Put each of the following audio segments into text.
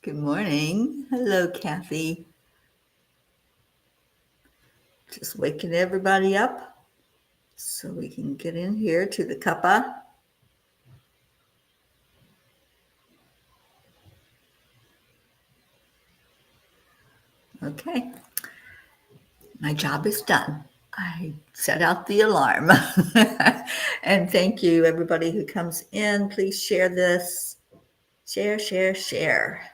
Good morning. Hello, Kathy. Just waking everybody up so we can get in here to the cuppa. Okay. My job is done. I set out the alarm. And thank you, everybody who comes in. Please share this. Share.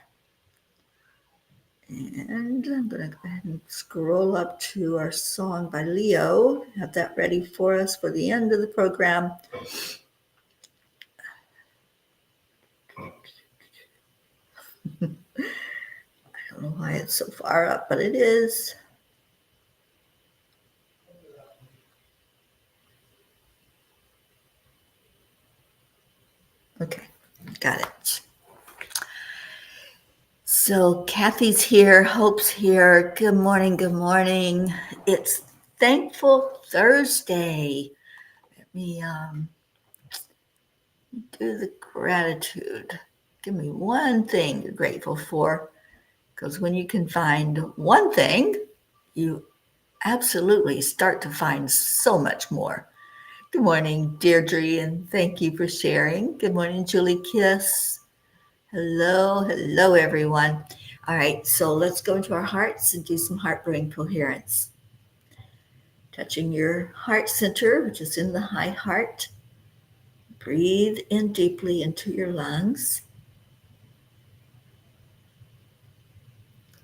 And I'm going to go ahead and scroll up to our song by Leo. Have that ready for us for the end of the program. I don't know why it's so far up, but it is. Okay, got it. So Kathy's here, Hope's here. Good morning. It's Thankful Thursday. Let me do the gratitude. Give me one thing you're grateful for, because when you can find one thing, you absolutely start to find so much more. Good morning, Deirdre, and thank you for sharing. Good morning, Julie Kiss. Hello, everyone. All right, so let's go into our hearts and do some heart brain coherence. Touching your heart center, which is in the high heart. Breathe in deeply into your lungs.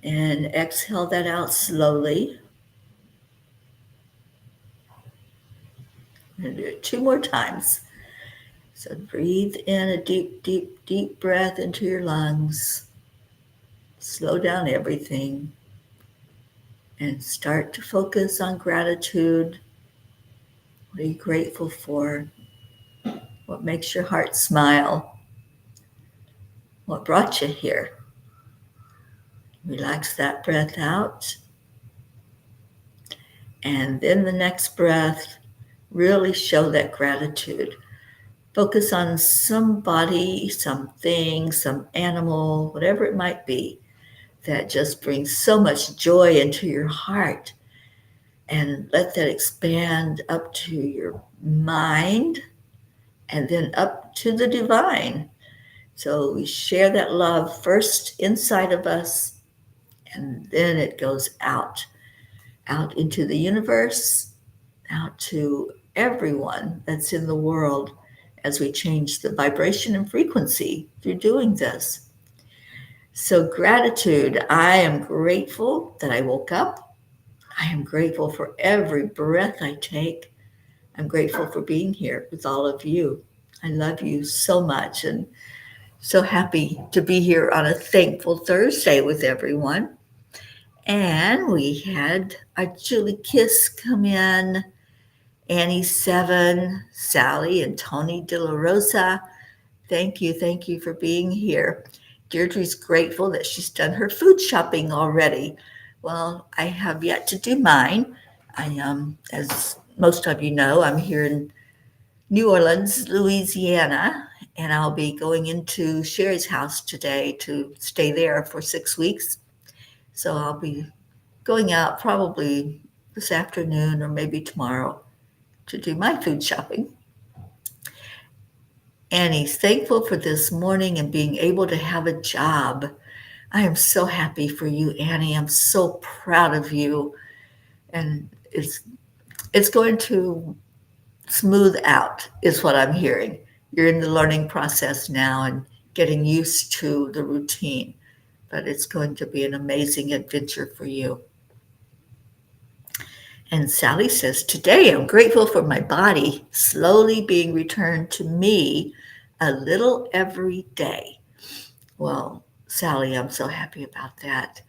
And exhale that out slowly. I'm going to do it 2 more times. So breathe in a deep breath into your lungs. Slow down everything. And start to focus on gratitude. What are you grateful for? What makes your heart smile? What brought you here? Relax that breath out. And then the next breath, really show that gratitude. Focus on somebody, something, some animal, whatever it might be, that just brings so much joy into your heart. And let that expand up to your mind and then up to the divine. So we share that love first inside of us, and then it goes out into the universe, out to everyone that's in the world as we change the vibration and frequency through doing this. So gratitude, I am grateful that I woke up. I am grateful for every breath I take. I'm grateful for being here with all of you. I love you so much and so happy to be here on a Thankful Thursday with everyone. And we had our Julie Kiss come in, Annie Seven, Sally, and Tony De La Rosa. Thank you for being here. Deirdre's grateful that she's done her food shopping already. Well, I have yet to do mine. As most of you know, I'm here in New Orleans, Louisiana, and I'll be going into Sherry's house today to stay there for 6 weeks. So I'll be going out probably this afternoon or maybe tomorrow to do my food shopping. Annie's thankful for this morning and being able to have a job. I am so happy for you, Annie. I'm so proud of you. And it's going to smooth out, is what I'm hearing. You're in the learning process now and getting used to the routine, but it's going to be an amazing adventure for you. And Sally says, today I'm grateful for my body slowly being returned to me a little every day. Well, Sally, I'm so happy about that.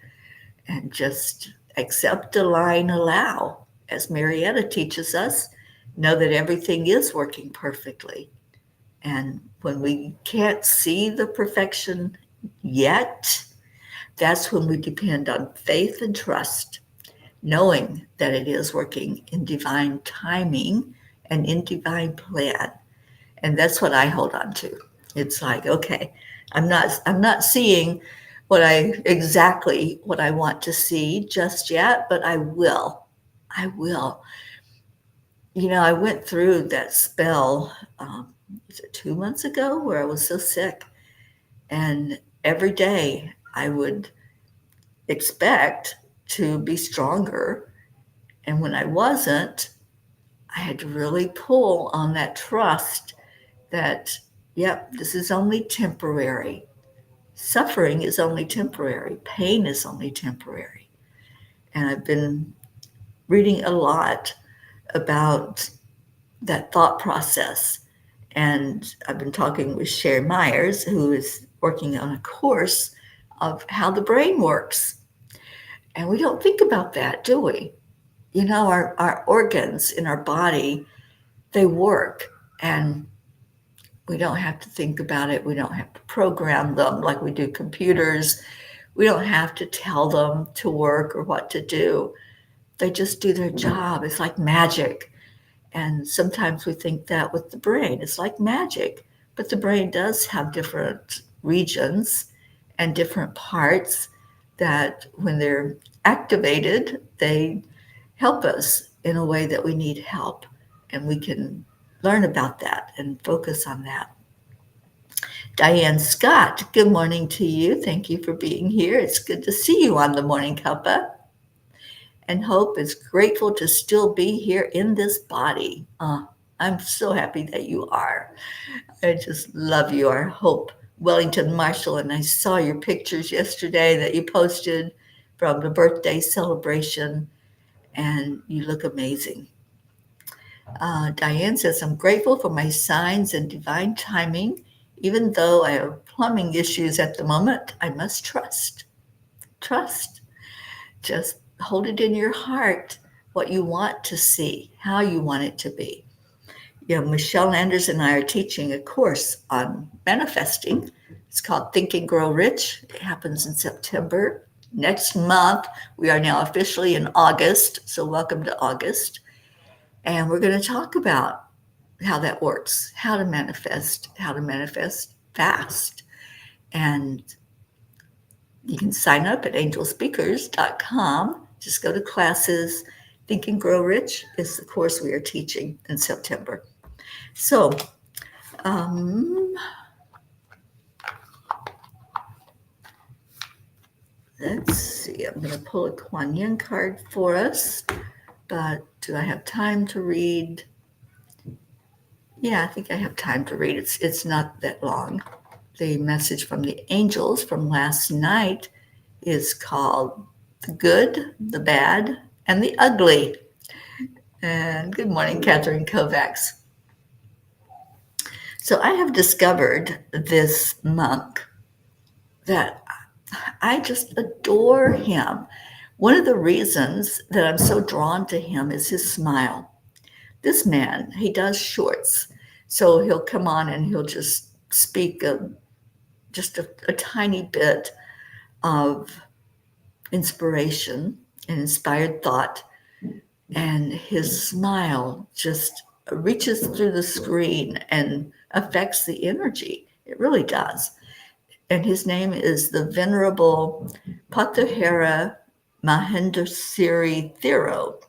And just accept, align, allow. As Marietta teaches us, know that everything is working perfectly. And when we can't see the perfection yet, that's when we depend on faith and trust, knowing that it is working in divine timing and in divine plan. And that's what I hold on to. It's like, okay, I'm not seeing exactly what I want to see just yet, but I will. I will. I went through that spell, was it 2 months ago, where I was so sick. And every day I would expect to be stronger. And when I wasn't, I had to really pull on that trust that, yep, this is only temporary. Suffering is only temporary. Pain is only temporary. And I've been reading a lot about that thought process. And I've been talking with Sherry Myers, who is working on a course of how the brain works. And we don't think about that, do we? Our organs in our body, they work. And we don't have to think about it. We don't have to program them like we do computers. We don't have to tell them to work or what to do. They just do their job. It's like magic. And sometimes we think that with the brain, it's like magic. But the brain does have different regions and different parts that when they're activated, they help us in a way that we need help. And we can learn about that and focus on that. Diane Scott, good morning to you. Thank you for being here. It's good to see you on the Morning Cuppa. And Hope is grateful to still be here in this body. I'm so happy that you are. I just love you, our Hope Wellington Marshall. And I saw your pictures yesterday that you posted from the birthday celebration, and you look amazing. Diane says, I'm grateful for my signs and divine timing. Even though I have plumbing issues at the moment, I must trust. Trust. Just hold it in your heart, what you want to see, how you want it to be. Michelle Anders and I are teaching a course on manifesting. It's called Think and Grow Rich. It happens in September. Next month, we are now officially in August, so welcome to August. And we're going to talk about how that works, how to manifest fast. And you can sign up at angelspeakers.com. Just go to classes. Think and Grow Rich is the course we are teaching in September. So, let's see. I'm going to pull a Kuan Yin card for us. But do I have time to read? Yeah, I think I have time to read. It's not that long. The message from the angels from last night is called The Good, the Bad, and the Ugly. And good morning, Catherine Kovacs. So I have discovered this monk that I just adore him. One of the reasons that I'm so drawn to him is his smile. This man, he does shorts. So he'll come on and he'll just speak just a tiny bit of inspiration and inspired thought. And his smile just reaches through the screen and affects the energy. It really does. And his name is the Venerable Patahara Mahendra Thero.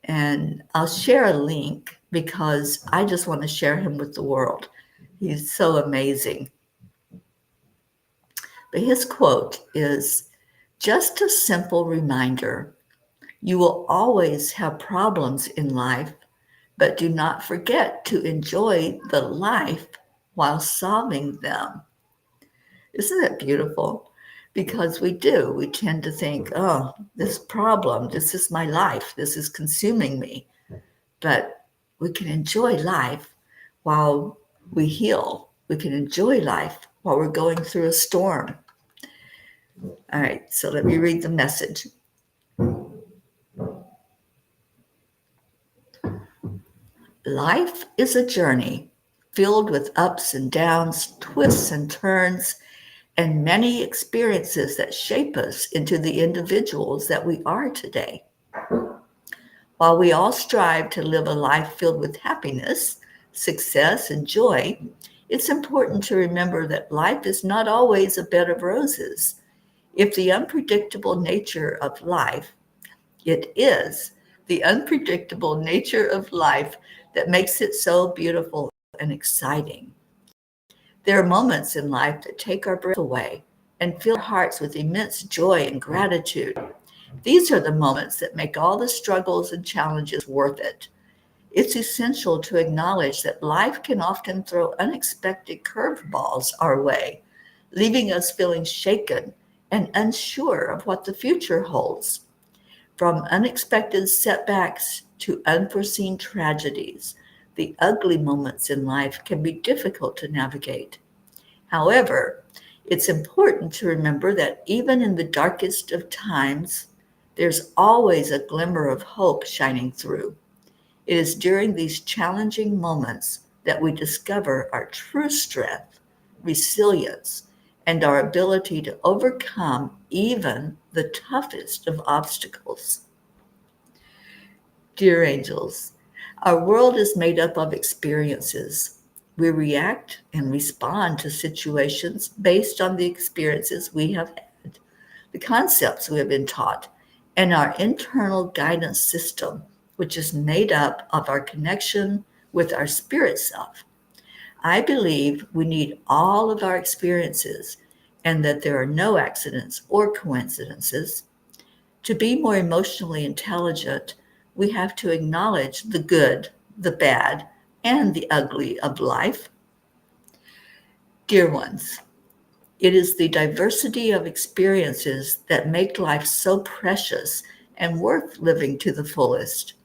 And I'll share a link because I just want to share him with the world. He's so amazing. But his quote is, just a simple reminder, you will always have problems in life, but do not forget to enjoy the life while solving them. Isn't that beautiful? Because we do. We tend to think, oh, this problem, this is my life, this is consuming me. But we can enjoy life while we heal. We can enjoy life while we're going through a storm. All right, so let me read the message. Life is a journey filled with ups and downs, twists and turns, and many experiences that shape us into the individuals that we are today. While we all strive to live a life filled with happiness, success, and joy, it's important to remember that life is not always a bed of roses. If the unpredictable nature of life, it is the unpredictable nature of life that makes it so beautiful and exciting. There are moments in life that take our breath away and fill our hearts with immense joy and gratitude. These are the moments that make all the struggles and challenges worth it. It's essential to acknowledge that life can often throw unexpected curveballs our way, leaving us feeling shaken and unsure of what the future holds. From unexpected setbacks to unforeseen tragedies, the ugly moments in life can be difficult to navigate. However, it's important to remember that even in the darkest of times, there's always a glimmer of hope shining through. It is during these challenging moments that we discover our true strength, resilience, and our ability to overcome even the toughest of obstacles. Dear angels, our world is made up of experiences. We react and respond to situations based on the experiences we have had, the concepts we have been taught, and our internal guidance system, which is made up of our connection with our spirit self. I believe we need all of our experiences and that there are no accidents or coincidences. To be more emotionally intelligent, we have to acknowledge the good, the bad, and the ugly of life. Dear ones, it is the diversity of experiences that make life so precious and worth living to the fullest.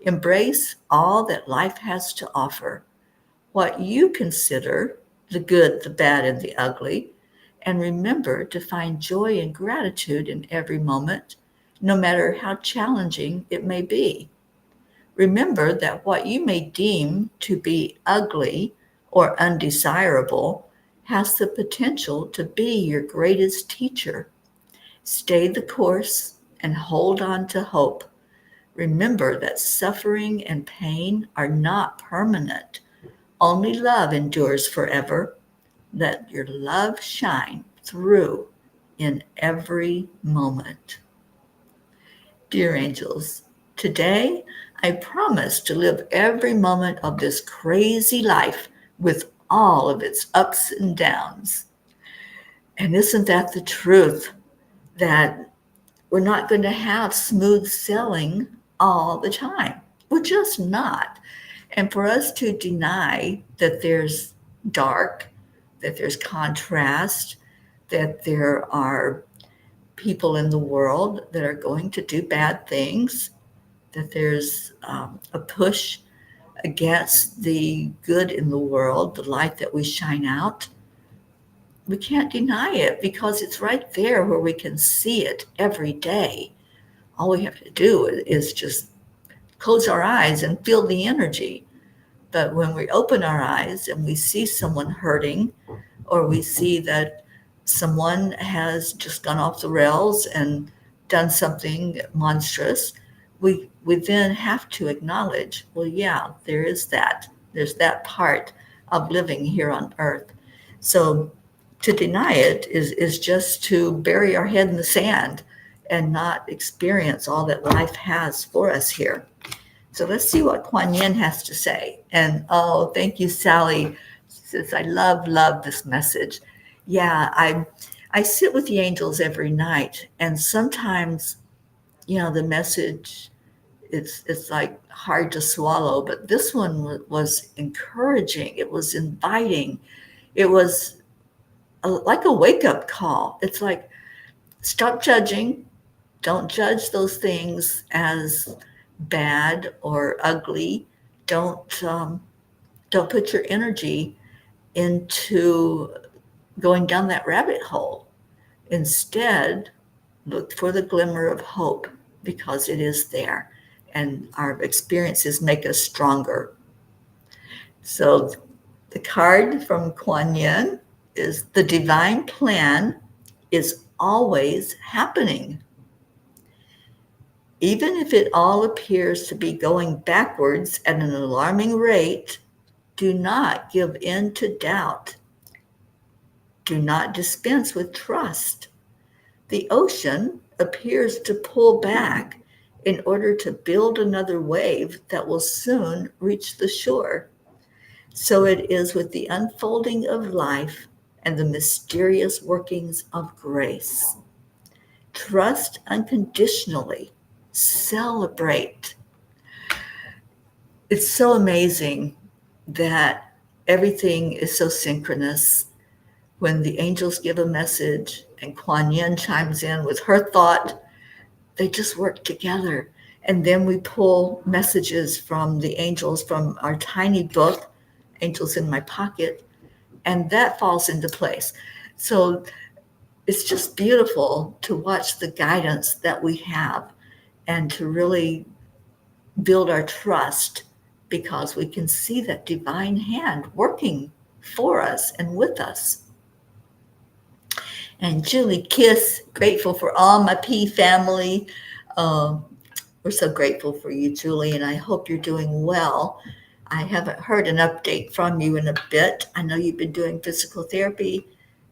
Embrace all that life has to offer, what you consider the good, the bad, and the ugly, and remember to find joy and gratitude in every moment, no matter how challenging it may be. Remember that what you may deem to be ugly or undesirable has the potential to be your greatest teacher. Stay the course and hold on to hope. Remember that suffering and pain are not permanent. Only love endures forever. Let your love shine through in every moment. Dear angels, today I promise to live every moment of this crazy life with all of its ups and downs. And isn't that the truth? That we're not going to have smooth sailing all the time. We're just not. And for us to deny that there's dark, that there's contrast, that there are people in the world that are going to do bad things, that there's a push against the good in the world, the light that we shine out, we can't deny it because it's right there where we can see it every day. All we have to do is just close our eyes and feel the energy. But when we open our eyes and we see someone hurting, or we see that someone has just gone off the rails and done something monstrous, we then have to acknowledge, well, yeah, there is that. There's that part of living here on earth. So to deny it is just to bury our head in the sand and not experience all that life has for us here. So let's see what Kuan Yin has to say. And oh, thank you, Sally. She says, I love this message. Yeah, I sit with the angels every night, and sometimes, the message it's like hard to swallow, but this one was encouraging. It was inviting. It was like a wake-up call. It's like, stop judging. Don't judge those things as bad or ugly. Don't put your energy into going down that rabbit hole. Instead, look for the glimmer of hope because it is there, and our experiences make us stronger. So the card from Kuan Yin is the divine plan is always happening. Even if it all appears to be going backwards at an alarming rate, do not give in to doubt. Do not dispense with trust. the ocean appears to pull back in order to build another wave that will soon reach the shore. So it is with the unfolding of life and the mysterious workings of grace. Trust unconditionally. Celebrate. It's so amazing that everything is so synchronous. When the angels give a message and Kuan Yin chimes in with her thought, they just work together. And then we pull messages from the angels from our tiny book, Angels in My Pocket, and that falls into place. So it's just beautiful to watch the guidance that we have and to really build our trust because we can see that divine hand working for us and with us. And Julie Kiss, grateful for all my P family. Um, we're so grateful for you, Julie, and I hope you're doing well. I haven't heard an update from you in a bit. I know you've been doing physical therapy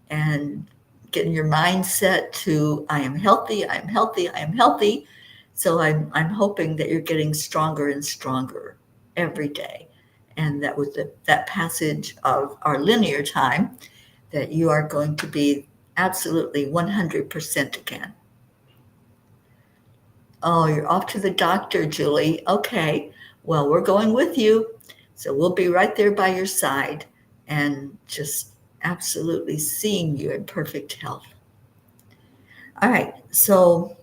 and getting your mindset to I am healthy, I am healthy, I am healthy. So I'm hoping that you're getting stronger and stronger every day. And that with that passage of our linear time, that you are going to be absolutely 100% again. Oh, you're off to the doctor, Julie. Okay. Well, we're going with you. So we'll be right there by your side and just absolutely seeing you in perfect health. All right. So,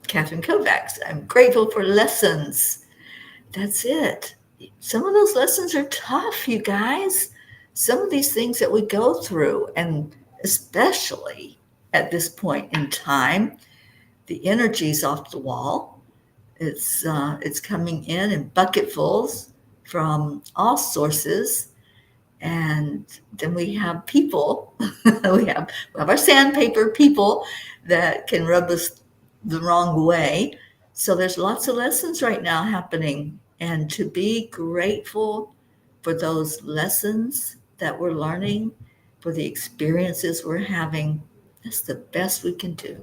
Catherine Kovacs, I'm grateful for lessons. That's it. Some of those lessons are tough, you guys. Some of these things that we go through, and especially at this point in time, the energy's off the wall. It's coming in bucketfuls from all sources, and then we have people. we have our sandpaper people that can rub us the wrong way. So there's lots of lessons right now happening, and to be grateful for those lessons that we're learning, for the experiences we're having, that's the best we can do.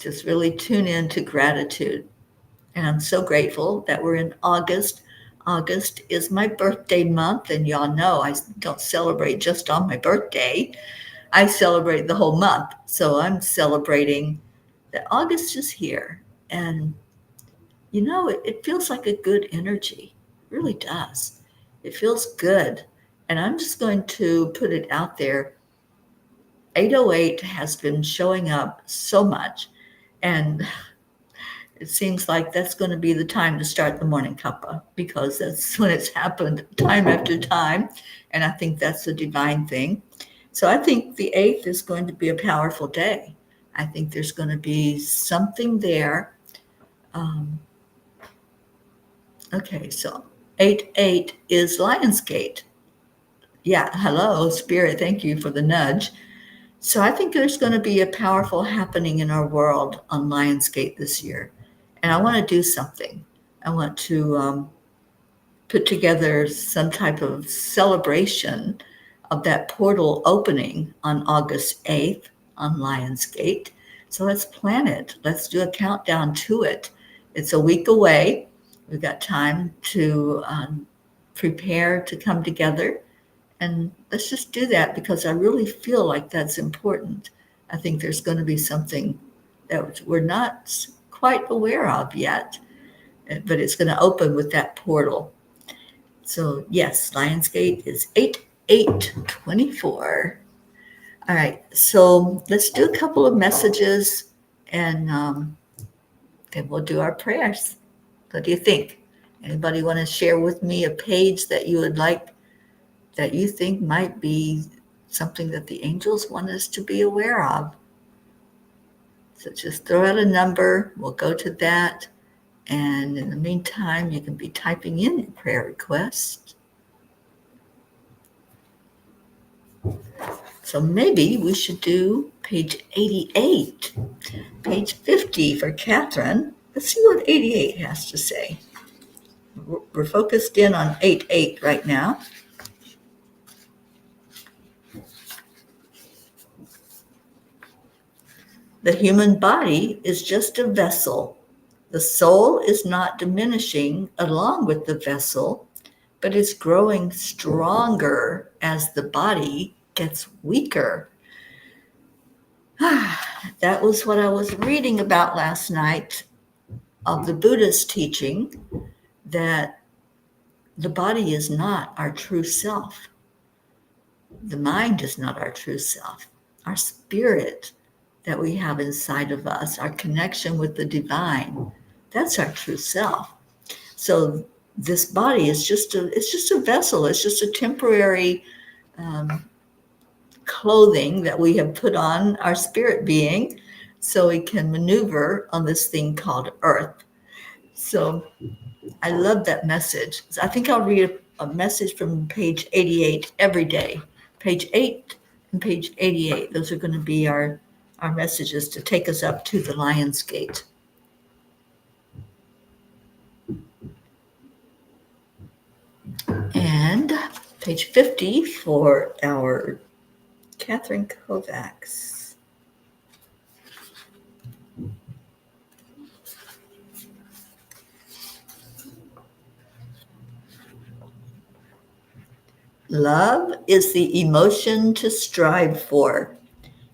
Just really tune in to gratitude. And I'm so grateful that we're in August. August is my birthday month, and y'all know I don't celebrate just on my birthday. I celebrate the whole month. So I'm celebrating that August is here. And, it feels like a good energy. It really does. It feels good. And I'm just going to put it out there. 808 has been showing up so much. And it seems like that's going to be the time to start the Morning Cuppa because that's when it's happened time after time. And I think that's a divine thing. So I think the 8th is going to be a powerful day. I think there's going to be something there. Okay, so 8-8 is Lionsgate. Yeah, hello, Spirit. Thank you for the nudge. So I think there's going to be a powerful happening in our world on Lionsgate this year. And I want to do something. I want to put together some type of celebration of that portal opening on August 8th on Lionsgate. So let's plan it. Let's do a countdown to it. It's a week away. We've got time to prepare to come together. And let's just do that because I really feel like that's important. I think there's going to be something that we're not quite aware of yet, but it's going to open with that portal. So yes, Lionsgate is 8/8/24. All right, so let's do a couple of messages and then we'll do our prayers. What do you think? Anybody want to share with me a page that you would like that you think might be something that the angels want us to be aware of? So just throw out a number. We'll go to that. And in the meantime, you can be typing in your prayer request. So maybe we should do page 88, page 50 for Catherine. Let's see what 88 has to say. We're focused in on 8/8 right now. The human body is just a vessel. The soul is not diminishing along with the vessel, but is growing stronger as the body gets weaker. That was what I was reading about last night of the Buddha's teaching, that the body is not our true self. The mind is not our true self. Our spirit that we have inside of us, our connection with the divine, that's our true self. So this body is just a vessel. It's just a temporary clothing that we have put on our spirit being so we can maneuver on this thing called earth. So I love that message. I think I'll read a message from page 88 every day. Page 8 and page 88. Those are going to be our messages to take us up to the Lion's Gate. And page 50 for our Catherine Kovacs. Love is the emotion to strive for.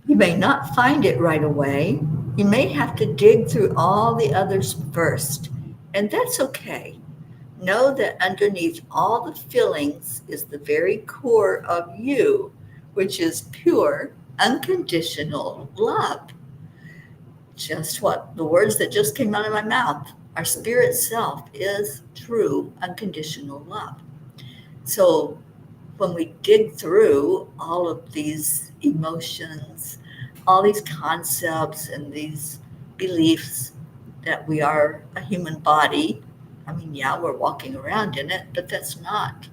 You may not find it right away. You may have to dig through all the others first, and that's okay. Know that underneath all the feelings is the very core of you, which is pure, unconditional love. Just what the words that just came out of my mouth. Our spirit self is true, unconditional love. So when we dig through all of these emotions, all these concepts and these beliefs that we are a human body, I mean, yeah, we're walking around in it, but that's not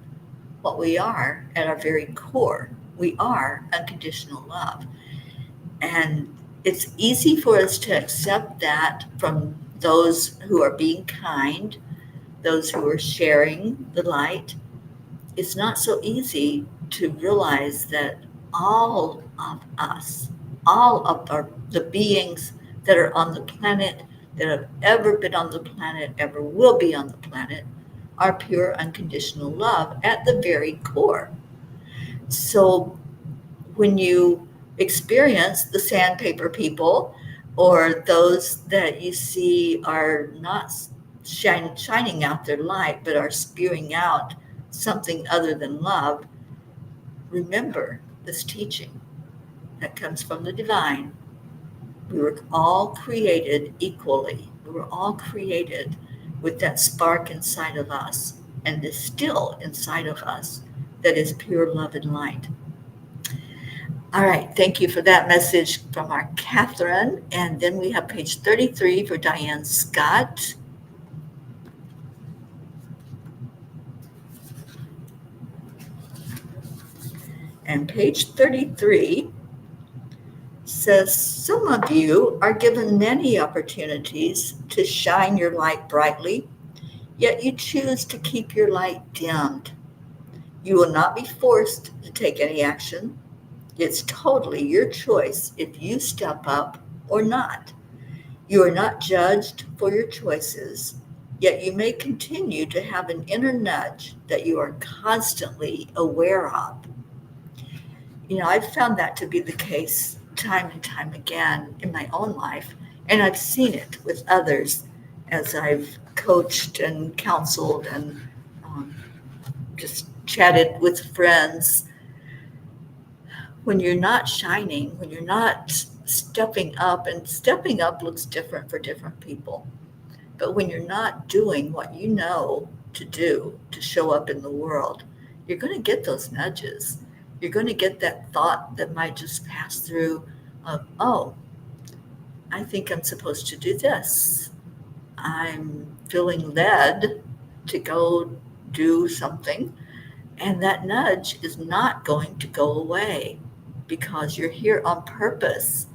what we are at our very core. We are unconditional love. And it's easy for us to accept that from those who are being kind, those who are sharing the light. It's not so easy to realize that all of us, all of the beings that are on the planet, that have ever been on the planet, ever will be on the planet, are pure unconditional love at the very core. So when you experience the sandpaper people, or those that you see are not shining out their light, but are spewing out something other than love, remember this teaching that comes from the divine. We were all created equally. We were all created with that spark inside of us, and is still inside of us, that is pure love and light. All right, thank you for that message from our Catherine. And then we have page 33 for Diane Scott. And page 33 says, some of you are given many opportunities to shine your light brightly, yet you choose to keep your light dimmed. You will not be forced to take any action. It's totally your choice if you step up or not. You are not judged for your choices, yet you may continue to have an inner nudge that you are constantly aware of. You know, I've found that to be the case time and time again in my own life, and I've seen it with others as I've coached and counseled and just chatted with friends. When you're not shining, when you're not stepping up, and stepping up looks different for different people, but when you're not doing what you know to do to show up in the world, you're going to get those nudges. You're going to get that thought that might just pass through of, oh, I think I'm supposed to do this. I'm feeling led to go do something. And that nudge is not going to go away because you're here on purpose.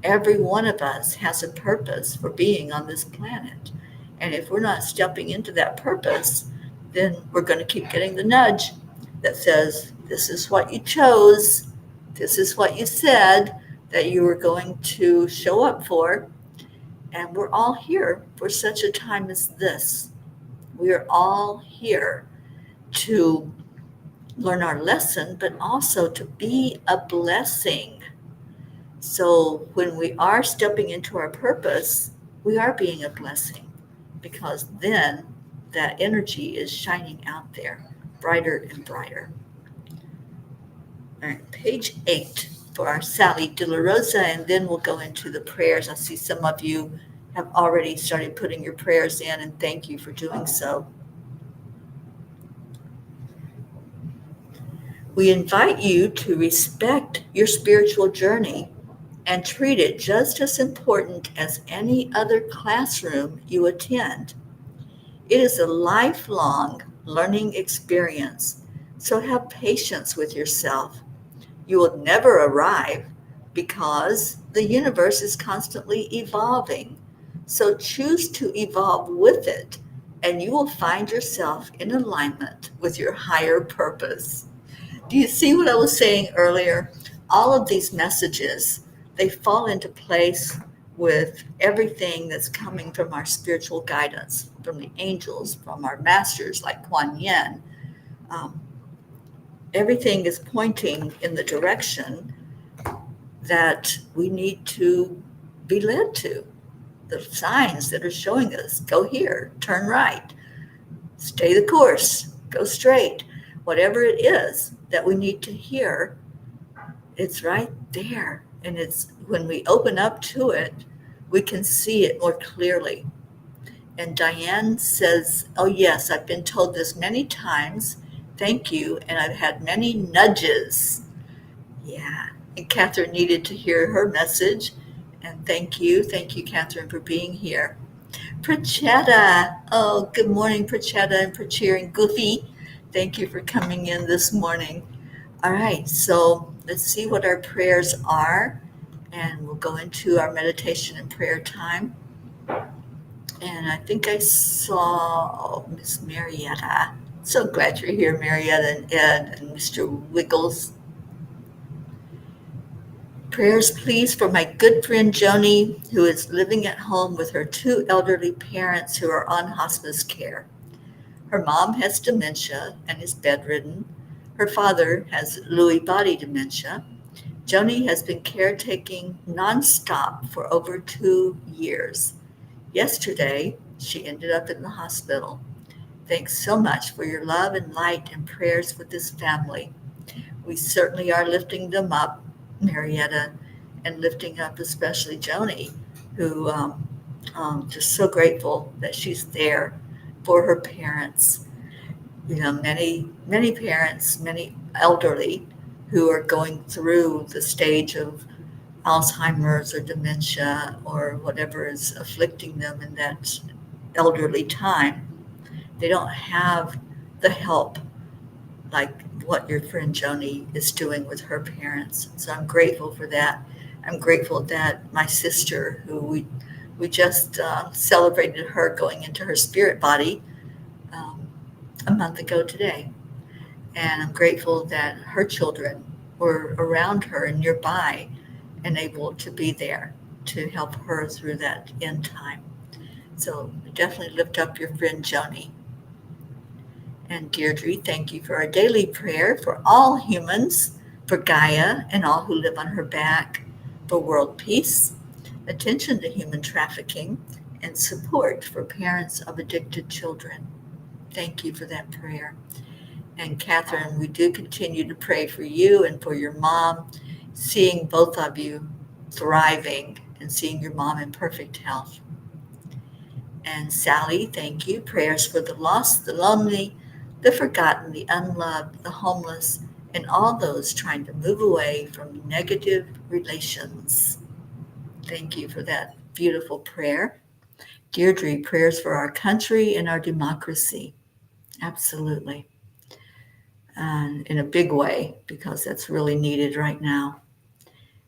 Every one of us has a purpose for being on this planet. And if we're not stepping into that purpose, then we're going to keep getting the nudge that says, this is what you chose. This is what you said. that you were going to show up for. And we're all here for such a time as this. We are all here to learn our lesson, but also to be a blessing. So when we are stepping into our purpose, we are being a blessing because then that energy is shining out there brighter and brighter. All right, page 8 for our Sally De La Rosa, and then we'll go into the prayers. I see some of you have already started putting your prayers in, and thank you for doing so. We invite you to respect your spiritual journey and treat it just as important as any other classroom you attend. It is a lifelong learning experience, so have patience with yourself. You will never arrive because the universe is constantly evolving. So choose to evolve with it, and you will find yourself in alignment with your higher purpose. Do you see what I was saying earlier? All of these messages, they fall into place with everything that's coming from our spiritual guidance, from the angels, from our masters like Kuan Yin. Um, Everything is pointing in the direction that we need to be led to. The signs that are showing us, go here, turn right, stay the course, go straight. Whatever it is that we need to hear, it's right there. And it's when we open up to it, we can see it more clearly. And Diane says, oh, yes, I've been told this many times. Thank you. And I've had many nudges. Yeah. And Catherine needed to hear her message. And thank you. Thank you, Catherine, for being here. Prachetta. Oh, good morning, Prachetta and Prachir and Goofy. Thank you for coming in this morning. All right, so let's see what our prayers are, and we'll go into our meditation and prayer time. And I think I saw Miss Marietta. So glad you're here, Marietta and Ed and Mr. Wiggles. Prayers, please, for my good friend Joni, who is living at home with her 2 elderly parents who are on hospice care. Her mom has dementia and is bedridden. Her father has Lewy body dementia. Joni has been caretaking nonstop for over 2 years. Yesterday, she ended up in the hospital. Thanks so much for your love and light and prayers for this family. We certainly are lifting them up, Marietta, and lifting up especially Joni, who just so grateful that she's there for her parents. You know, many parents, many elderly who are going through the stage of Alzheimer's or dementia or whatever is afflicting them in that elderly time. They don't have the help like what your friend Joni is doing with her parents. So I'm grateful for that. I'm grateful that my sister, who we just celebrated her going into her spirit body a month ago today. And I'm grateful that her children were around her and nearby and able to be there to help her through that end time. So definitely lift up your friend Joni. And Deirdre, thank you for our daily prayer for all humans, for Gaia and all who live on her back, for world peace, attention to human trafficking, and support for parents of addicted children. Thank you for that prayer. And Catherine, we do continue to pray for you and for your mom, seeing both of you thriving and seeing your mom in perfect health. And Sally, thank you. Prayers for the lost, the lonely, the forgotten, the unloved, the homeless, and all those trying to move away from negative relations. Thank you for that beautiful prayer. Deirdre, prayers for our country and our democracy. Absolutely. And in a big way, because that's really needed right now.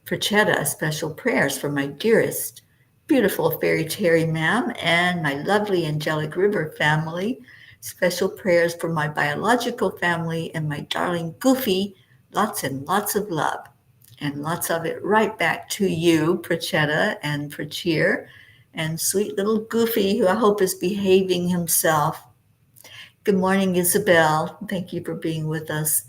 Prachetta, special prayers for my dearest, beautiful fairy Teri ma'am and my lovely angelic river family. Special prayers for my biological family and my darling Goofy. Lots and lots of love. And lots of it right back to you, Prachetta and Prachir, and sweet little Goofy, who I hope is behaving himself. Good morning, Isabel. Thank you for being with us.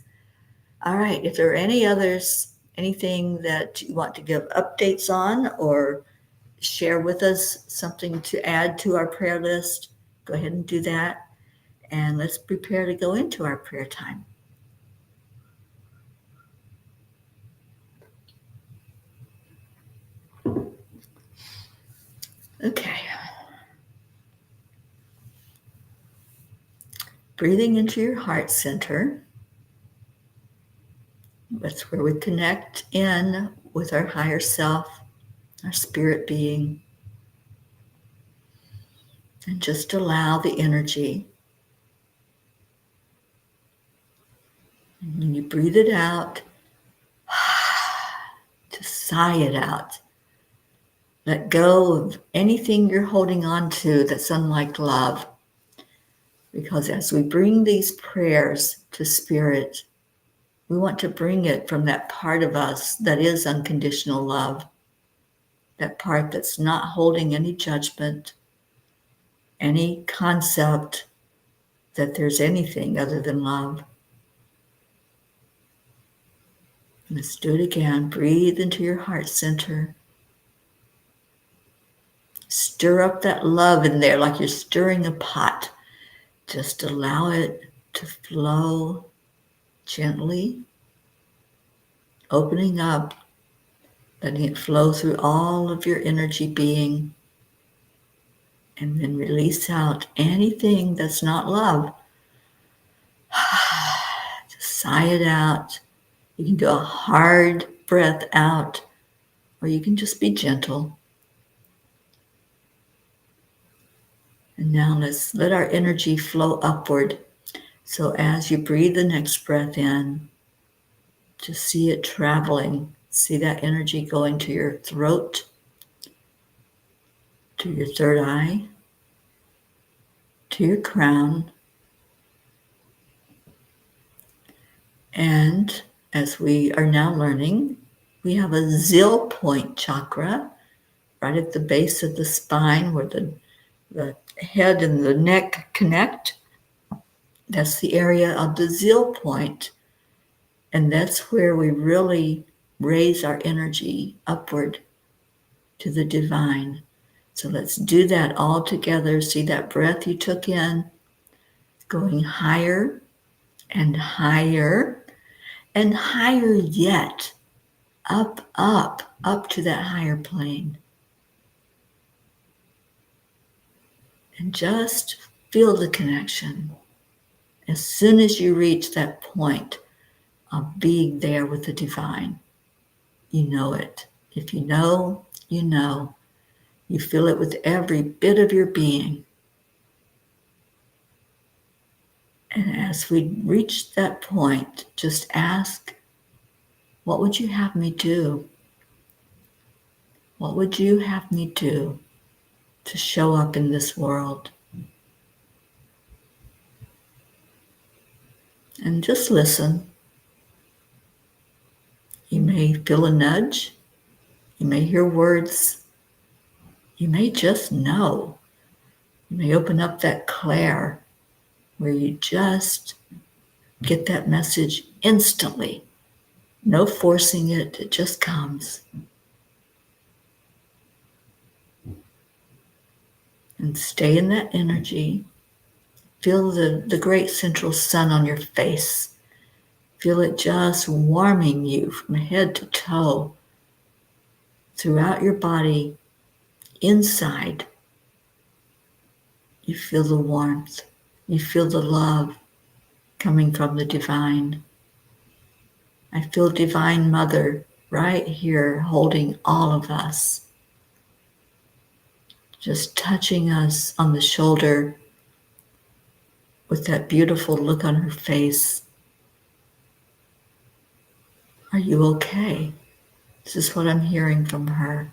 All right, if there are any others, anything that you want to give updates on or share with us, something to add to our prayer list, go ahead and do that. And let's prepare to go into our prayer time. Okay. Breathing into your heart center. That's where we connect in with our higher self, our spirit being. And just allow the energy. And when you breathe it out, to sigh it out. Let go of anything you're holding on to that's unlike love. Because as we bring these prayers to Spirit, we want to bring it from that part of us that is unconditional love, that part that's not holding any judgment, any concept that there's anything other than love. Let's do it again. Breathe into your heart center. Stir up that love in there like you're stirring a pot. Just allow it to flow gently, opening up, letting it flow through all of your energy being, and then release out anything that's not love. Just sigh it out. You can do a hard breath out, or you can just be gentle. And now let's let our energy flow upward. So as you breathe the next breath in, just see it traveling. See that energy going to your throat, to your third eye, to your crown. And as we are now learning, we have a Zill point chakra right at the base of the spine where the head and the neck connect. That's the area of the Zill point. And that's where we really raise our energy upward to the divine. So let's do that all together. See that breath you took in, going higher and higher and higher yet. Up to that higher plane. And just feel the connection. As soon as you reach that point of being there with the divine, you know it. If you know, you know. You feel it with every bit of your being. And as we reach that point, just ask, what would you have me do? What would you have me do to show up in this world? And just listen. You may feel a nudge. You may hear words. You may just know. You may open up that clair where you just get that message instantly. No forcing it. It just comes. And stay in that energy. Feel the great central sun on your face. Feel it just warming you from head to toe, throughout your body, inside. You feel the warmth. You feel the love coming from the divine. I feel Divine Mother right here holding all of us, just touching us on the shoulder with that beautiful look on her face. Are you okay? This is what I'm hearing from her.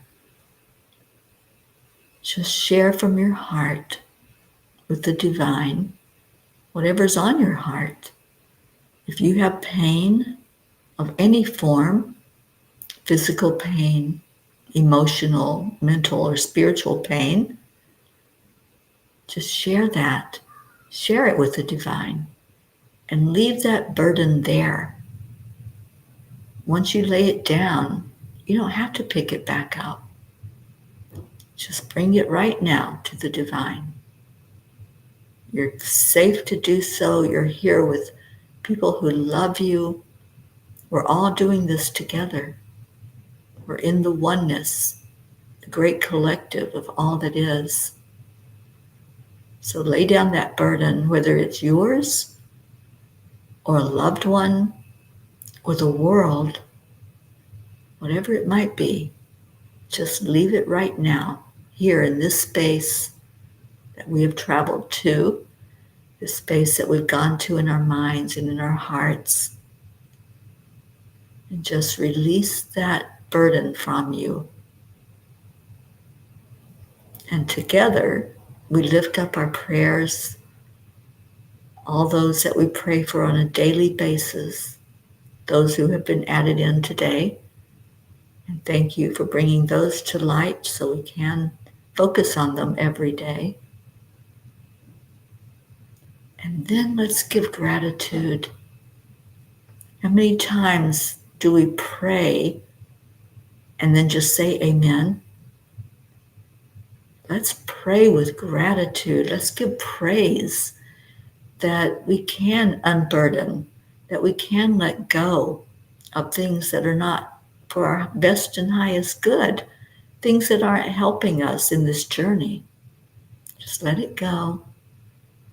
Just share from your heart with the divine, whatever's on your heart. If you have pain of any form, physical pain, emotional, mental, or spiritual pain, just share that. Share it with the divine and leave that burden there. Once you lay it down, you don't have to pick it back up. Just bring it right now to the divine. You're safe to do so. You're here with people who love you. We're all doing this together. We're in the oneness, the great collective of all that is. So lay down that burden, whether it's yours or a loved one or the world, whatever it might be, just leave it right now, here in this space that we have traveled to, this space that we've gone to in our minds and in our hearts, and just release that burden from you. And together, we lift up our prayers, all those that we pray for on a daily basis, those who have been added in today. And thank you for bringing those to light so we can focus on them every day. And then let's give gratitude. How many times do we pray and then just say amen? Let's pray with gratitude. Let's give praise that we can unburden, that we can let go of things that are not for our best and highest good, things that aren't helping us in this journey. Just let it go.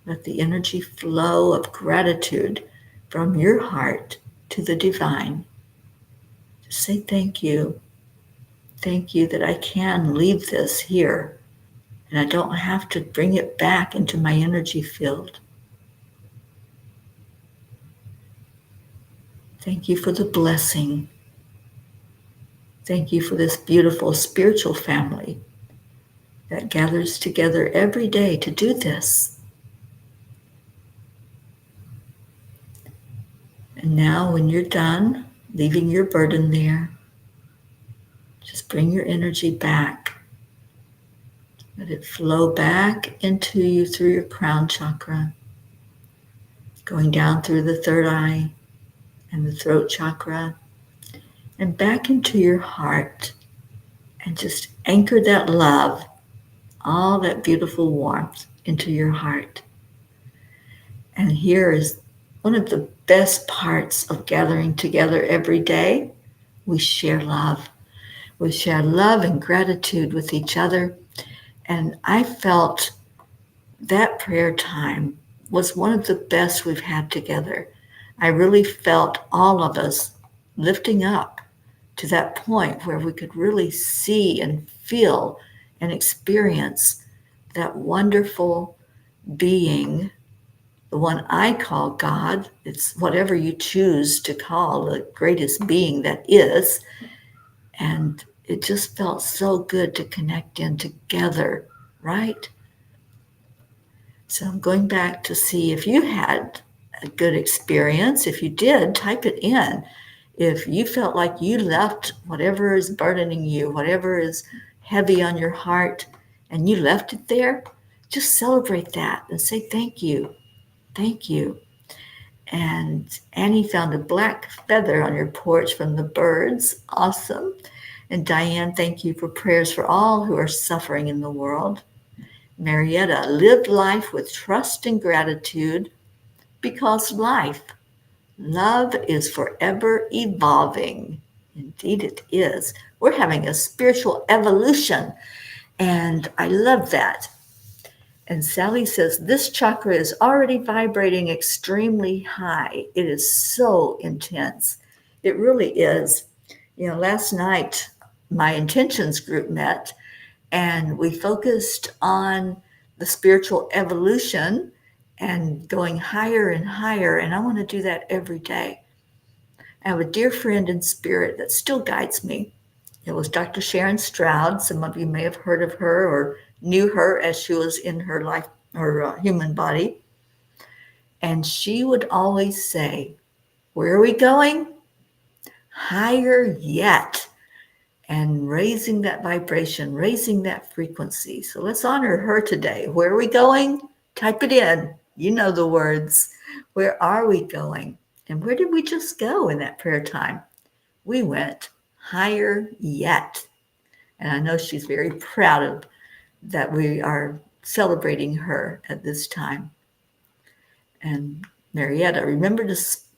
Let the energy flow of gratitude from your heart to the divine. Just say thank you. Thank you that I can leave this here and I don't have to bring it back into my energy field. Thank you for the blessing. Thank you for this beautiful spiritual family that gathers together every day to do this. And now when you're done, leaving your burden there, just bring your energy back. Let it flow back into you through your crown chakra, going down through the third eye and the throat chakra, and back into your heart. And just anchor that love, all that beautiful warmth into your heart. And here is one of the best parts of gathering together every day. We share love. We share love and gratitude with each other. And I felt that prayer time was one of the best we've had together. I really felt all of us lifting up to that point where we could really see and feel and experience that wonderful being, the one I call God. It's whatever you choose to call the greatest being that is. And it just felt so good to connect in together, right? So I'm going back to see if you had a good experience. If you did, type it in. If you felt like you left whatever is burdening you, whatever is heavy on your heart, and you left it there, just celebrate that and say thank you. Thank you. And Annie found a black feather on your porch from the birds. Awesome. And Diane, thank you for prayers for all who are suffering in the world. Marietta, live life with trust and gratitude because love is forever evolving. Indeed it is. We're having a spiritual evolution, and I love that. And Sally says, this chakra is already vibrating extremely high. It is so intense. It really is. You know, last night, my intentions group met, and we focused on the spiritual evolution and going higher and higher. And I want to do that every day. I have a dear friend in spirit that still guides me. It was Dr. Sharon Stroud. Some of you may have heard of her or knew her as she was in her life, her human body. And she would always say, where are we going? Higher yet. and raising that vibration, raising that frequency. So let's honor her today. Where are we going? Type it in. You know the words. Where are we going? And where did we just go in that prayer time? We went higher yet. And I know she's very proud of that we are celebrating her at this time. And Marietta, remember to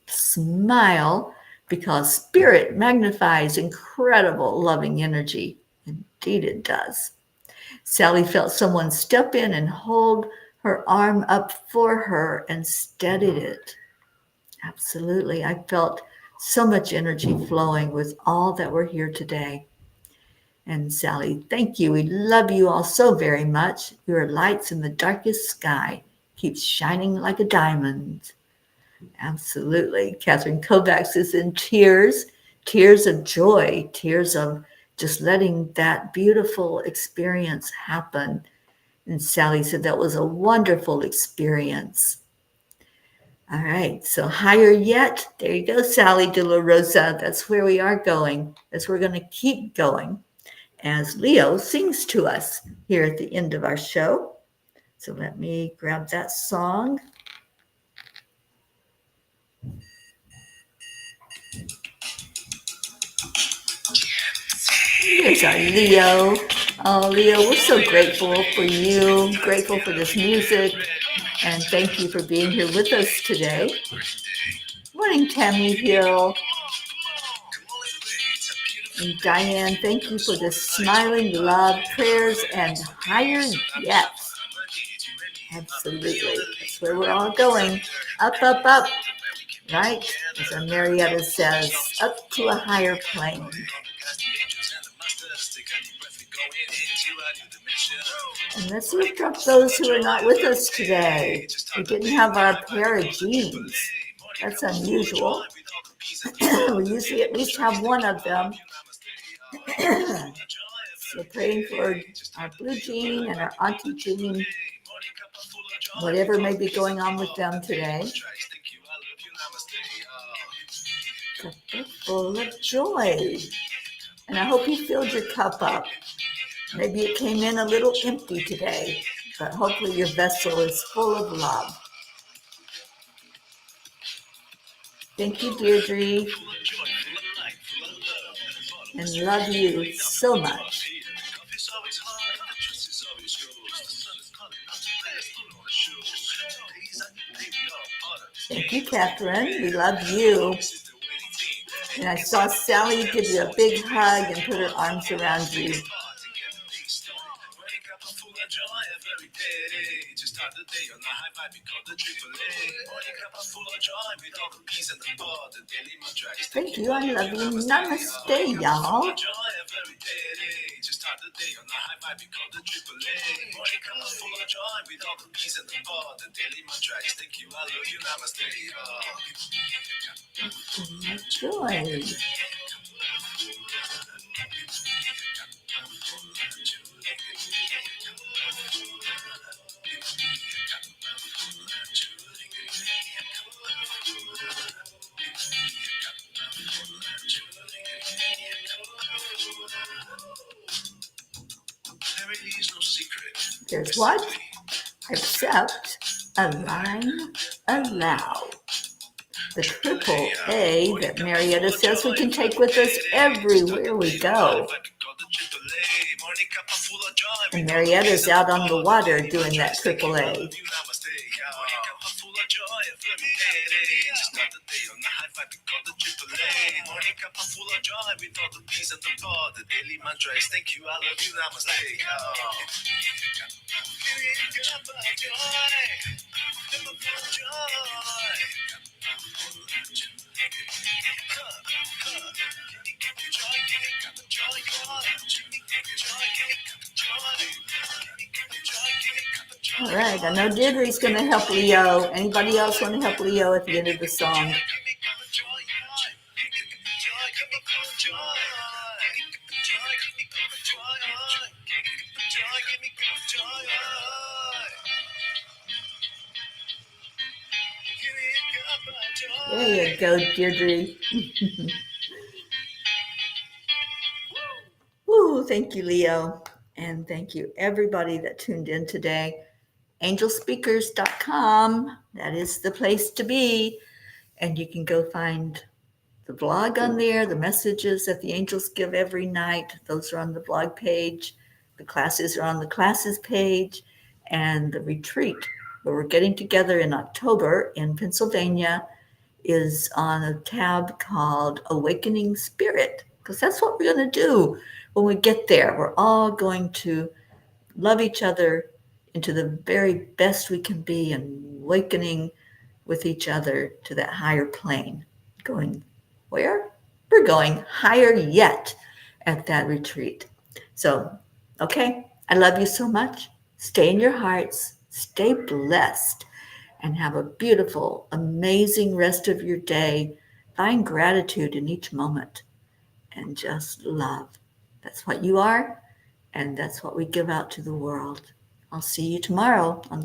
smile because spirit magnifies incredible loving energy. Indeed, it does. Sally felt someone step in and hold her arm up for her and steadied it. Absolutely. I felt so much energy flowing with all that were here today. And Sally, thank you. We love you all so very much. Your lights in the darkest sky keep shining like a diamond. Absolutely. Catherine Kovacs is in tears, tears of joy, tears of just letting that beautiful experience happen. And Sally said that was a wonderful experience. All right, so higher yet. There you go, Sally De La Rosa. That's where we are going. That's where we're going to keep going as Leo sings to us here at the end of our show. So let me grab that song. Here's our Leo. Oh, Leo, we're so grateful for you, grateful for this music, and thank you for being here with us today. Morning, Tammy Hill. And Diane, thank you for the smiling love, prayers, and higher yet. Absolutely. That's where we're all going. Up, up, up. Right? As our Marietta says, up to a higher plane. And let's lift up those who are not with us today. We didn't have our pair of jeans. That's unusual. We usually at least have one of them. So praying for our blue jean and our auntie jean, whatever may be going on with them today. Cup full of joy. And I hope you filled your cup up. Maybe it came in a little empty today, but hopefully your vessel is full of love. Thank you, Deirdre. And love you so much. Thank you, Catherine. We love you. And I saw Sally give you a big hug and put her arms around you. Thank you. I love you. Namaste, y'all. Joy. There's what? Accept, align, allow. The triple A that Marietta says we can take with us everywhere we go. And Marietta's out on the water doing that triple A. Thank you, I love you, namaste. All right, I know Deirdre's going to help Leo. Anybody else want to help Leo at the end of the song? There you go, Deirdre. thank you, Leo. And thank you, everybody that tuned in today. Angelspeakers.com. That is the place to be. And you can go find the blog on there, the messages that the angels give every night. Those are on the blog page. The classes are on the classes page. And the retreat, where we're getting together in October in Pennsylvania, is on a tab called Awakening Spirit, because that's what we're going to do when we get there. We're all going to love each other into the very best we can be and awakening with each other to that higher plane. Going where? We're going higher yet at that retreat. So, okay, I love you so much. Stay in your hearts, stay blessed, and have a beautiful, amazing rest of your day. Find gratitude in each moment and just love. That's what you are, and that's what we give out to the world. I'll see you tomorrow on the